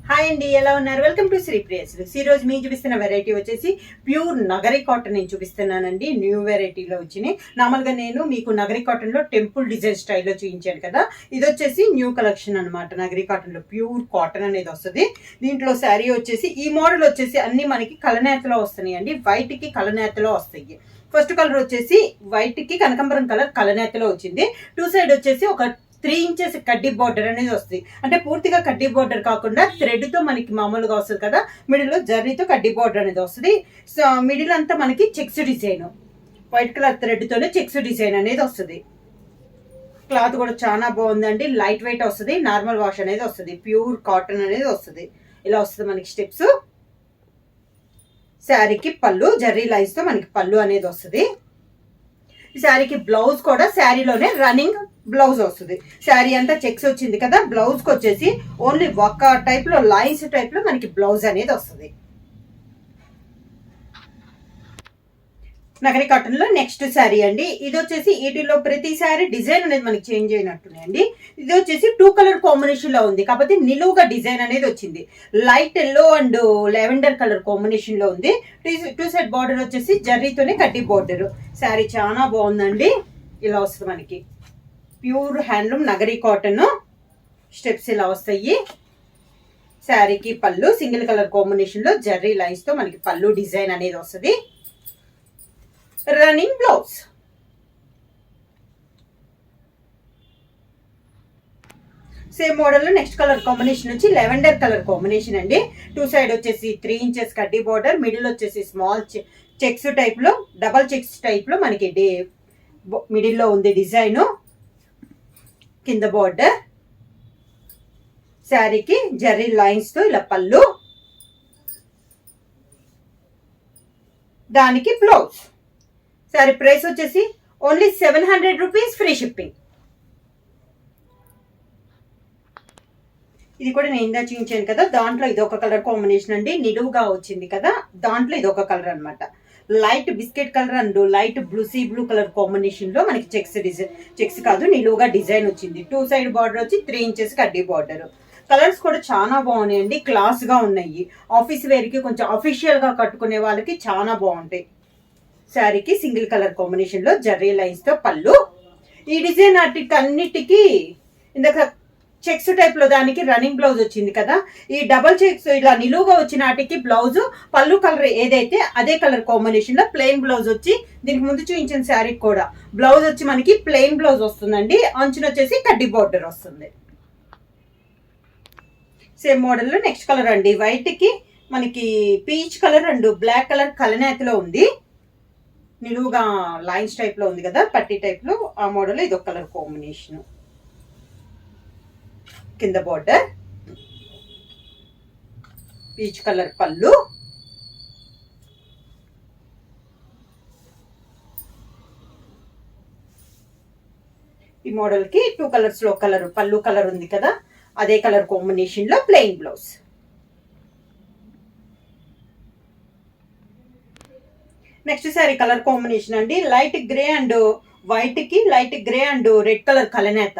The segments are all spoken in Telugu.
హాయ్ అండి, ఎలా ఉన్నారు? Welcome to Sri Priyas. ఈ రోజు మీకు చూపిస్తున్న వెరైటీ వచ్చేసి ప్యూర్ నగరి కాటన్ నేను చూపిస్తున్నానండి. న్యూ వెరైటీలో వచ్చినాయి. నార్మల్గా నేను మీకు నగరి కాటన్లో టెంపుల్ డిజైన్ స్టైల్లో చూపించాను కదా. ఇది వచ్చేసి న్యూ కలెక్షన్ అనమాట. నగరి కాటన్లో ప్యూర్ కాటన్ అనేది వస్తుంది. దీంట్లో శారీ వచ్చేసి ఈ మోడల్ వచ్చేసి అన్ని మనకి కలనేతలో వస్తున్నాయి అండి. వైట్కి కలనేతలో వస్తాయి. ఫస్ట్ కలర్ వచ్చేసి వైట్కి కనకంబరం కలర్ కలనేతలో వచ్చింది. టూ సైడ్ వచ్చేసి ఒక 3 ఇంచెస్ కడ్డీ బార్డర్ అనేది వస్తుంది. అంటే పూర్తిగా కడ్డీ బార్డర్ కాకుండా థ్రెడ్ తో మనకి మామూలుగా వస్తుంది కదా, మిడిల్ లో జర్రీతో కడ్డీ బార్డర్ అనేది వస్తుంది. సో మిడిల్ అంతా మనకి checks design, white colour thread తోనే చెక్స్ డిజైన్ అనేది వస్తుంది. క్లాత్ కూడా చాలా బాగుందండి. లైట్ వెయిట్ వస్తుంది. నార్మల్ వాష్ అనేది వస్తుంది. ప్యూర్ కాటన్ అనేది వస్తుంది. ఇలా వస్తుంది మనకి స్టెప్స్. శారీకి పళ్ళు జర్రీ లైన్స్ తో మనకి పళ్ళు అనేది వస్తుంది. ఈ శారీకి బ్లౌజ్ కూడా శారీలోనే రన్నింగ్ బ్లౌజ్ వస్తుంది. శారీ అంతా చెక్స్ వచ్చింది కదా, బ్లౌజ్ కి వచ్చేసి ఓన్లీ ఒక టైప్ లో లైన్స్ టైప్ లో మనకి బ్లౌజ్ అనేది వస్తుంది. నగరి కాటన్ లో నెక్స్ట్ శారీ అండి. ఇది వచ్చేసి వీటిలో ప్రతి శారీ డిజైన్ అనేది మనకి చేంజ్ అయినట్టున్నాయండి. ఇది వచ్చేసి 2 కలర్ కాంబినేషన్ లో ఉంది, కాకపోతే నిలువుగా డిజైన్ అనేది వచ్చింది. Light yellow and lavender colour combination లో ఉంది. టూ సైడ్ బార్డర్ వచ్చేసి జర్రీతోనే కడ్డీ బార్డర్. శారీ చాలా బాగుందండి. ఇలా వస్తుంది మనకి pure handloom Nagari cotton. Steps ఇలా వస్తాయి. శారీకి పళ్ళు సింగిల్ కలర్ కాంబినేషన్ లో జర్రీ లైన్స్ తో మనకి పళ్ళు డిజైన్ అనేది వస్తుంది. Running blouse. సేమ్ మోడల్ లో నెక్స్ట్ కలర్ కాంబినేషన్ వచ్చి లెవెండర్ కలర్ కాంబినేషన్ అండి. టూ సైడ్ వచ్చేసి 3 ఇంచెస్ కడ్డీ బార్డర్, మిడిల్ వచ్చేసి స్మాల్ చెక్స్ టైప్ లో, డబల్ చెక్స్ టైప్ లో మనకి మిడిల్ లో ఉంది డిజైన్. కింద బార్డర్. శారీకి జర్రీ లైన్స్ తో ఇలా పళ్ళు, దానికి బ్లౌజ్. శారీ ప్రైస్ వచ్చేసి ఓన్లీ 700 రూపీస్, ఫ్రీ షిప్పింగ్. ఇది కూడా నేను ఇందా చూపించాను కదా, దాంట్లో ఇది ఒక కలర్ కాంబినేషన్ అండి. నిలువుగా వచ్చింది కదా, దాంట్లో ఇది ఒక కలర్ అనమాట. Light biscuit colour and light sea blue colour combination లో మనకి చెక్స్ డిజైన్, చెక్స్ కాదు నిలువుగా డిజైన్ వచ్చింది. టూ సైడ్ బార్డర్ వచ్చి 3 ఇంచెస్ కడ్డీ బార్డర్. కలర్స్ కూడా చాలా బాగున్నాయండి. క్లాస్ గా ఉన్నాయి. ఆఫీస్ వేర్ కి కొంచెం అఫీషియల్ గా కట్టుకునే వాళ్ళకి చాలా బాగుంటాయి. శారీకి సింగిల్ కలర్ కాంబినేషన్ లో జర్రీ లైన్స్ తో పళ్ళు. ఈ డిజైన్ అన్నిటికీ ఇందాక చెక్స్ టైప్ లో దానికి రన్నింగ్ బ్లౌజ్ వచ్చింది కదా, ఈ డబల్ చెక్స్ ఇలా నిలువుగా వచ్చిన వాటికి బ్లౌజ్ పళ్ళు కలర్ ఏదైతే అదే కలర్ కాంబినేషన్ లో ప్లెయిన్ బ్లౌజ్ వచ్చి, దీనికి ముందు చూపించిన శారీకి కూడా బ్లౌజ్ వచ్చి మనకి ప్లెయిన్ బ్లౌజ్ వస్తుందండి. అంచున వచ్చేసి కడ్డీ బార్డర్ వస్తుంది. సేమ్ మోడల్ లో నెక్స్ట్ కలర్ అండి. వైట్ కి మనకి peach colour and black colour కలనేతలో ఉంది. నిలువుగా లైన్స్ టైప్ లో ఉంది కదా, పట్టీ టైప్ లో. ఆ మోడల్ ఇది ఒక కలర్ కాంబినేషన్. కింద బార్డర్, పీచ్ కలర్ పళ్ళు, ఈ మోడల్ కి 2 కలర్స్ లో కలర్ పళ్ళు కలర్ ఉంది కదా, అదే కలర్ కాంబినేషన్ లో plain blouse. Next sari colour combination అండి. లైట్ గ్రే అండ్ వైట్ కి light grey and red colour కలనేత.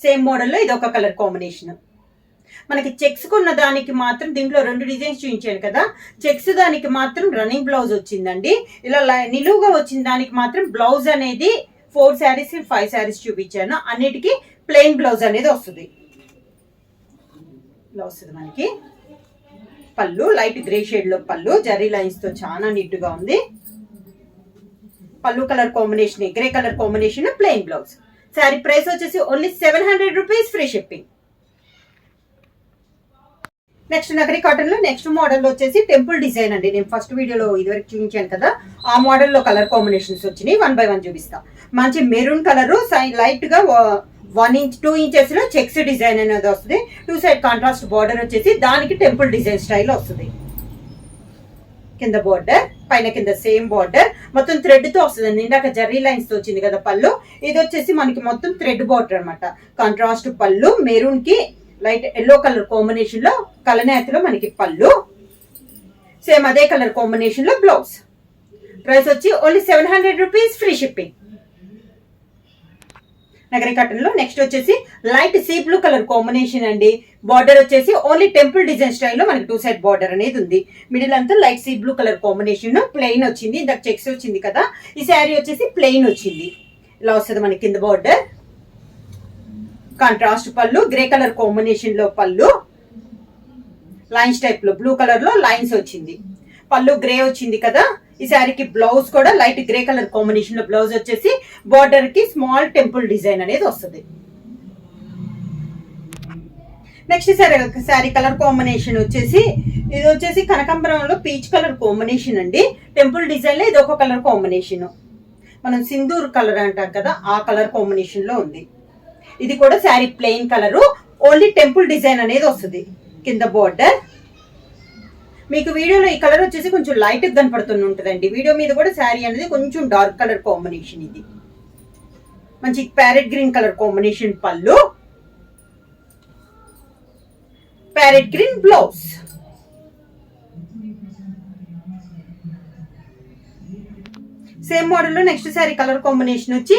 సేమ్ మోడల్లో ఇది ఒక కలర్ కాంబినేషన్. మనకి చెక్స్ కున్న దానికి మాత్రం దీంట్లో 2 డిజైన్స్ చూపించాను కదా, చెక్స్ దానికి మాత్రం రన్నింగ్ బ్లౌజ్ వచ్చిందండి. ఇలా నిలువుగా వచ్చిన దానికి మాత్రం బ్లౌజ్ అనేది 4 శారీస్ 5 శారీస్ చూపించాను. అన్నిటికీ ప్లెయిన్ బ్లౌజ్ అనేది వస్తుంది. ఇలా వస్తుంది మనకి పళ్ళు. లైట్ గ్రే షేడ్ లో పళ్ళు, జరీ లైన్స్ తో చాలా నీట్ గా ఉంది. పళ్ళు colour combination grey colour combination, plain blouse. Sari price వచ్చేసి only 700 rupees, free shipping. Next Nagari cotton లో నెక్స్ట్ మోడల్ వచ్చేసి టెంపుల్ డిజైన్ అండి. నేను ఫస్ట్ వీడియోలో ఇదివరకు చూపించాను కదా, ఆ మోడల్ లో కలర్ కాంబినేషన్స్ వచ్చినాయి. 1 by 1 చూపిస్తా. మంచి మెరూన్ కలర్, లైట్ గా 1 ఇంచ్ 2 ఇంచెస్ లో చెక్స్ డిజైన్ అనేది వస్తుంది. టూ సైడ్ కాంట్రాస్ట్ బార్డర్ వచ్చేసి దానికి టెంపుల్ డిజైన్ స్టైల్ వస్తుంది. కింద బార్డర్, పైన కింద సేమ్ బార్డర్, మొత్తం థ్రెడ్ తో వస్తుంది. ఇందాక జర్రీ లైన్స్ తో వచ్చింది కదా పళ్ళు, ఇది వచ్చేసి మనకి మొత్తం థ్రెడ్ బార్డర్ అనమాట. కాంట్రాస్ట్ పళ్ళు, మెరూన్ కి లైట్ ఎల్లో కలర్ కాంబినేషన్ లో కలనేతలో మనకి పళ్ళు. సేమ్ అదే కలర్ కాంబినేషన్ లో బ్లౌజ్. ప్రైస్ వచ్చి only 700 rupees, free shipping. Nagari cotton లో నెక్స్ట్ వచ్చేసి light sea blue colour combination అండి. బార్డర్ వచ్చేసి ఓన్లీ టెంపుల్ డిజైన్ స్టైల్లో మనకి 2 సైడ్ బార్డర్ అనేది ఉంది. మిడిల్ అంతా light sea blue colour combination, plain వచ్చింది. ఇందాక చెక్స్ వచ్చింది కదా, ఈ శారీ వచ్చేసి ప్లెయిన్ వచ్చింది. ఇలా వస్తుంది మనకి కింద బార్డర్. కాంట్రాస్ట్ పళ్ళు, గ్రే కలర్ కాంబినేషన్ లో పళ్ళు, లైన్స్ టైప్ లో బ్లూ కలర్ లో లైన్స్ వచ్చింది. పళ్ళు గ్రే వచ్చింది కదా. ఈ శారీకి బ్లౌజ్ కూడా లైట్ గ్రే కలర్ కాంబినేషన్ లో బ్లౌజ్ వచ్చేసి బార్డర్ కి స్మాల్ టెంపుల్ డిజైన్ అనేది వస్తుంది. నెక్స్ట్ శారీ కలర్ కాంబినేషన్ వచ్చేసి ఇది వచ్చేసి కనకాంబరంలో పీచ్ కలర్ కాంబినేషన్ అండి. టెంపుల్ డిజైన్ లో ఇది ఒక కలర్ కాంబినేషన్, మనం సింధూర్ కలర్ అంటాం కదా ఆ కలర్ కాంబినేషన్ లో ఉంది. ఇది కూడా sari plain colour, only temple design అనేది వస్తుంది కింద బార్డర్. మీకు వీడియోలో ఈ కలర్ వచ్చేసి కొంచెం లైట్ కనపడుతూనే ఉంటుందండి. వీడియో మీద కూడా శారీ అనేది కొంచెం డార్క్ కలర్ కాంబినేషన్. ఇది మంచి ప్యారెట్ గ్రీన్ కలర్ కాంబినేషన్ పళ్ళు, parrot green blouse. Same model లో నెక్స్ట్ శారీ కలర్ కాంబినేషన్ వచ్చి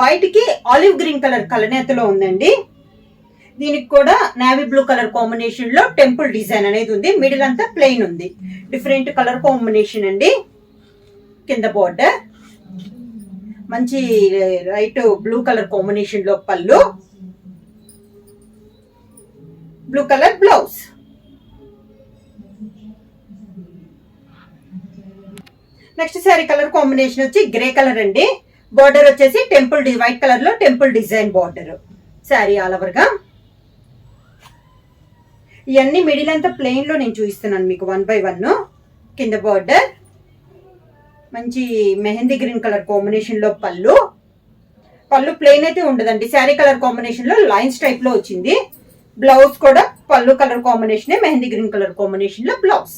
వైట్ కి ఆలివ్ గ్రీన్ కలర్ కలనేతలో ఉందండి. దీనికి కూడా నేవీ బ్లూ కలర్ కాంబినేషన్ లో టెంపుల్ డిజైన్ అనేది ఉంది. మిడిల్ అంతా ప్లెయిన్ ఉంది. డిఫరెంట్ కలర్ కాంబినేషన్ అండి. కింద బార్డర్ మంచి లైట్ బ్లూ కలర్ కాంబినేషన్ లో పళ్ళు, blue colour blouse. Next sari colour combination వచ్చి గ్రే కలర్ అండి. బార్డర్ వచ్చేసి టెంపుల్ వైట్ కలర్ లో temple design border. Sari all over గా ఇవన్నీ మిడిల్ అంతా ప్లెయిన్ లో నేను చూపిస్తున్నాను మీకు 1 by 1. కింద బార్డర్ మంచి మెహందీ గ్రీన్ కలర్ కాంబినేషన్ లో పళ్ళు. పళ్ళు ప్లెయిన్ అయితే ఉండదండి, శారీ కలర్ కాంబినేషన్ లో లైన్స్ టైప్ లో వచ్చింది. బ్లౌజ్ కూడా పళ్ళు colour combination, mehndi green colour combination లో బ్లౌజ్.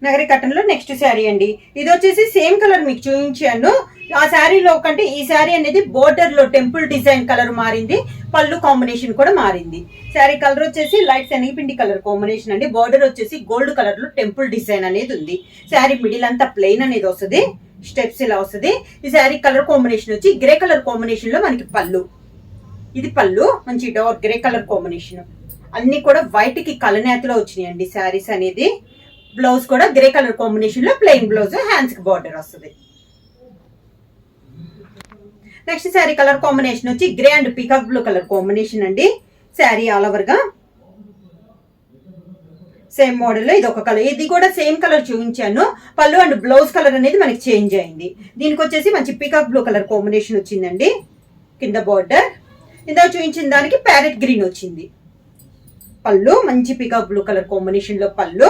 నగరి కాటన్ లో నెక్స్ట్ శారీ అండి. ఇది వచ్చేసి సేమ్ కలర్ మీకు చూపించాను. ఆ శారీలో కంటే ఈ శారీ అనేది బోర్డర్ లో టెంపుల్ డిజైన్ కలర్ మారింది, పళ్ళు కాంబినేషన్ కూడా మారింది. శారీ కలర్ వచ్చేసి లైట్ శనగపిండి కలర్ కాంబినేషన్ అండి. బోర్డర్ వచ్చేసి గోల్డ్ కలర్ లో టెంపుల్ డిజైన్ అనేది ఉంది. శారీ మిడిల్ అంతా ప్లెయిన్ అనేది వస్తుంది, స్టెప్స్ ఇలా వస్తుంది. ఈ శారీ కలర్ కాంబినేషన్ వచ్చి గ్రే కలర్ కాంబినేషన్ లో మనకి పళ్ళు. ఇది పళ్ళు మంచి డార్క్ గ్రే కలర్ కాంబినేషన్. అన్ని కూడా వైట్ కి కలనేతలో వచ్చినాయండి శారీస్ అనేది. బ్లౌజ్ కూడా గ్రే కలర్ కాంబినేషన్ లో ప్లెయిన్ బ్లౌజ్, హ్యాండ్స్ కి బార్డర్ వస్తుంది. నెక్స్ట్ శారీ కలర్ కాంబినేషన్ వచ్చి grey and peacock blue colour combination అండి. శారీ ఆల్ ఓవర్ గా సేమ్ మోడల్ లో ఇది ఒక కలర్. ఇది కూడా సేమ్ కలర్ చూపించాను. పళ్ళు అండ్ బ్లౌజ్ కలర్ అనేది మనకి చేంజ్ అయింది. దీనికి వచ్చేసి మంచి పీకాక్ బ్లూ కలర్ కాంబినేషన్ వచ్చిందండి. కింద బార్డర్ ఇందాక చూపించిన దానికి ప్యారెట్ గ్రీన్ వచ్చింది. పళ్ళు మంచి పీకాక్ బ్లూ కలర్ కాంబినేషన్ లో పళ్ళు,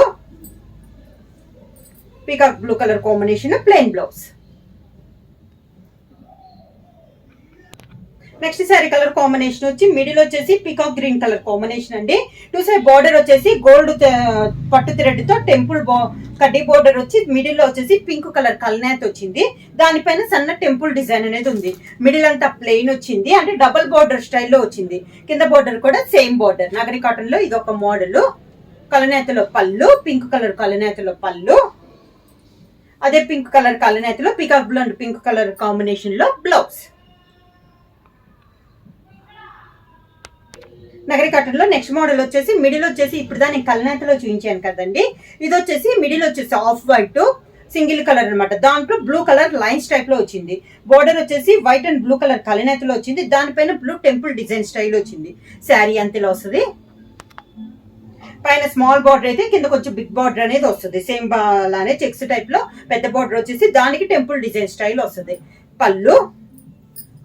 peacock blue colour combination plain blouse. Next sari colour combination వచ్చి మిడిల్ వచ్చేసి పీకాక్ గ్రీన్ కలర్ కాంబినేషన్ అండి. 2 సైడ్ బార్డర్ వచ్చేసి గోల్డ్ పట్టు థ్రెడ్ తో టెంపుల్ కడ్డీ బార్డర్ వచ్చి మిడిల్ లో వచ్చేసి పింక్ కలర్ కల్నేత్ వచ్చింది. దానిపైన సన్న టెంపుల్ డిజైన్ అనేది ఉంది. మిడిల్ అంతా ప్లెయిన్ వచ్చింది, అంటే డబుల్ బార్డర్ స్టైల్లో వచ్చింది. కింద బార్డర్ కూడా సేమ్ బార్డర్. నగరి కాటన్ లో ఇది ఒక మోడల్. కలనేతలో పళ్ళు, పింక్ కలర్ కలనేతలో పళ్ళు, అదే పింక్ కలర్ కలనేతలో peacock blue and pink colour combination లో బ్లౌజ్. నగరి కాటన్ లో నెక్స్ట్ మోడల్ వచ్చేసి మిడిల్ వచ్చేసి ఇప్పుడు దాన్ని కలనేతలో చూపించాను కదండి. ఇది వచ్చేసి మిడిల్ వచ్చేసి ఆఫ్ వైట్ సింగిల్ కలర్ అనమాట. దాంట్లో బ్లూ కలర్ లైన్స్ టైప్ లో వచ్చింది. బోర్డర్ వచ్చేసి వైట్ అండ్ బ్లూ కలర్ కలనేతలో వచ్చింది. దానిపైన బ్లూ టెంపుల్ డిజైన్ స్టైల్ వచ్చింది. శారీ అంతలో వస్తుంది. పైన స్మాల్ బార్డర్ అయితే కింద కొంచెం బిగ్ బార్డర్ అనేది వస్తుంది. సేమ్ లానే చెక్స్ టైప్ లో పెద్ద బార్డర్ వచ్చేసి దానికి టెంపుల్ డిజైన్ స్టైల్ వస్తుంది. పళ్ళు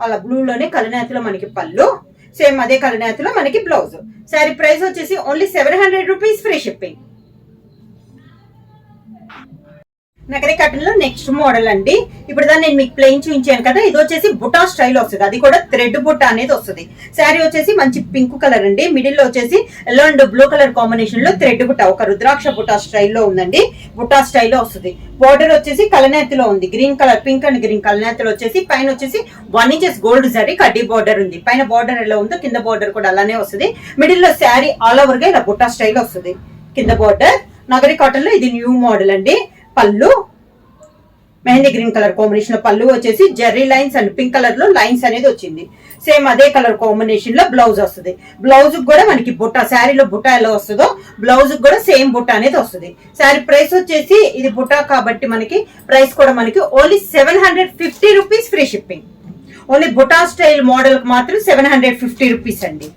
అలా బ్లూ లోనే కలనేతలో మనకి పళ్ళు, సేమ్ అదే కలనేతలో మనకి బ్లౌజ్. శారీ ప్రైస్ వచ్చేసి only 700 rupees, free shipping. Nagari cotton లో నెక్స్ట్ మోడల్ అండి. ఇప్పుడు దాన్ని నేను మీకు ప్లెయిన్ చూపించాను కదా, ఇది వచ్చేసి బుటా స్టైల్ వస్తుంది. అది కూడా థ్రెడ్ బుట్ట అనేది వస్తుంది. శారీ వచ్చేసి మంచి పింక్ కలర్ అండి. మిడిల్ లో వచ్చేసి yellow and blue colour combination లో థ్రెడ్ బుట్ట, ఒక రుద్రాక్ష బుటా స్టైల్లో ఉందండి. బుటా స్టైల్లో వస్తుంది. బోర్డర్ వచ్చేసి కలనేతలో ఉంది. Green colour pink and green కలనేతలో వచ్చేసి పైన వచ్చేసి 1 ఇంచెస్ గోల్డ్ జరీ కడ్డీ బార్డర్ ఉంది. పైన బార్డర్ ఎలా ఉందో కింద బార్డర్ కూడా అలానే వస్తుంది. మిడిల్ లో శారీ ఆల్ ఓవర్ గా ఇలా బుటా స్టైల్ వస్తుంది. కింద బార్డర్. నగరి కాటన్ లో ఇది న్యూ మోడల్ అండి. పళ్ళు మెహందీ గ్రీన్ కలర్ కాంబినేషన్ లో పళ్ళు వచ్చేసి Jerry lines and pink colour లో లైన్స్ అనేది వచ్చింది. సేమ్ అదే కలర్ కాంబినేషన్ లో బ్లౌజ్ వస్తుంది. బ్లౌజ్ కూడా మనకి బుట్ట, శారీలో బుట్ట ఎలా వస్తుందో బ్లౌజ్ కూడా సేమ్ బుట్ట అనేది వస్తుంది. శారీ ప్రైస్ వచ్చేసి ఇది బుట్ట కాబట్టి మనకి ప్రైస్ కూడా మనకి only 750 rupees free shipping. Only బుటా స్టైల్ మోడల్ కి మాత్రం 750 రూపీస్ అండి.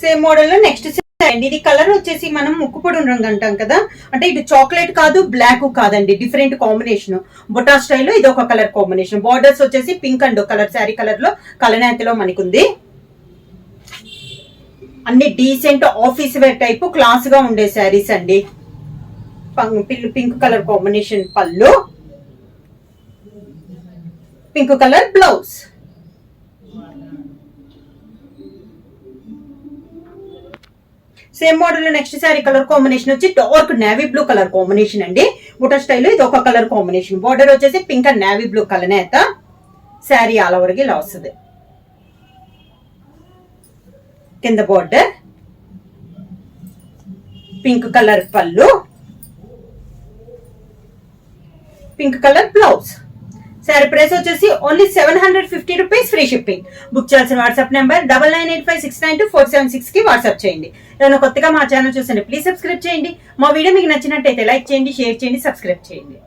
సేమ్ మోడల్ లో నెక్స్ట్ అండి, ఇది కలర్ వచ్చేసి మనం ముక్కుపొడి రంగు అంటాం కదా, అంటే ఇది చాక్లెట్ కాదు బ్లాక్ కాదండి, డిఫరెంట్ కాంబినేషన్. బుటా స్టైల్లో ఇది ఒక కలర్ కాంబినేషన్. బార్డర్స్ వచ్చేసి pink and colour sari colour లో కలనేతలో మనకు ఉంది. అన్ని decent office wear type class గా ఉండే శారీస్ అండి. పింక్ కలర్ కాంబినేషన్ పళ్ళు, pink colour blouse. Same model లో నెక్స్ట్ శారీ కలర్ కాంబినేషన్ వచ్చి dark navy blue colour combination అండి. బుటా స్టైల్లో ఇది ఒక కలర్ కాంబినేషన్. బార్డర్ వచ్చేసి పింక్ అండ్ నేవీ బ్లూ కలనేత. శారీ ఆల్ ఓవర్ గా ఇలా వస్తుంది. కింద బార్డర్, పింక్ కలర్ పళ్ళు, pink colour blouse. Sari price వచ్చేసి only 750 rupees free shipping. Book చేయాల్సిన వాట్సాప్ నెంబర్ 9985692476 కి వాట్సాప్ చేయండి. ఏదైనా కొత్తగా మా ఛానల్ చూసండి ప్లీజ్ సబ్స్క్రైబ్ చేయండి. మా వీడియో మీకు నచ్చినట్టయితే లైక్ చేయండి, షేర్ చేయండి, సబ్స్క్రైబ్ చేయండి.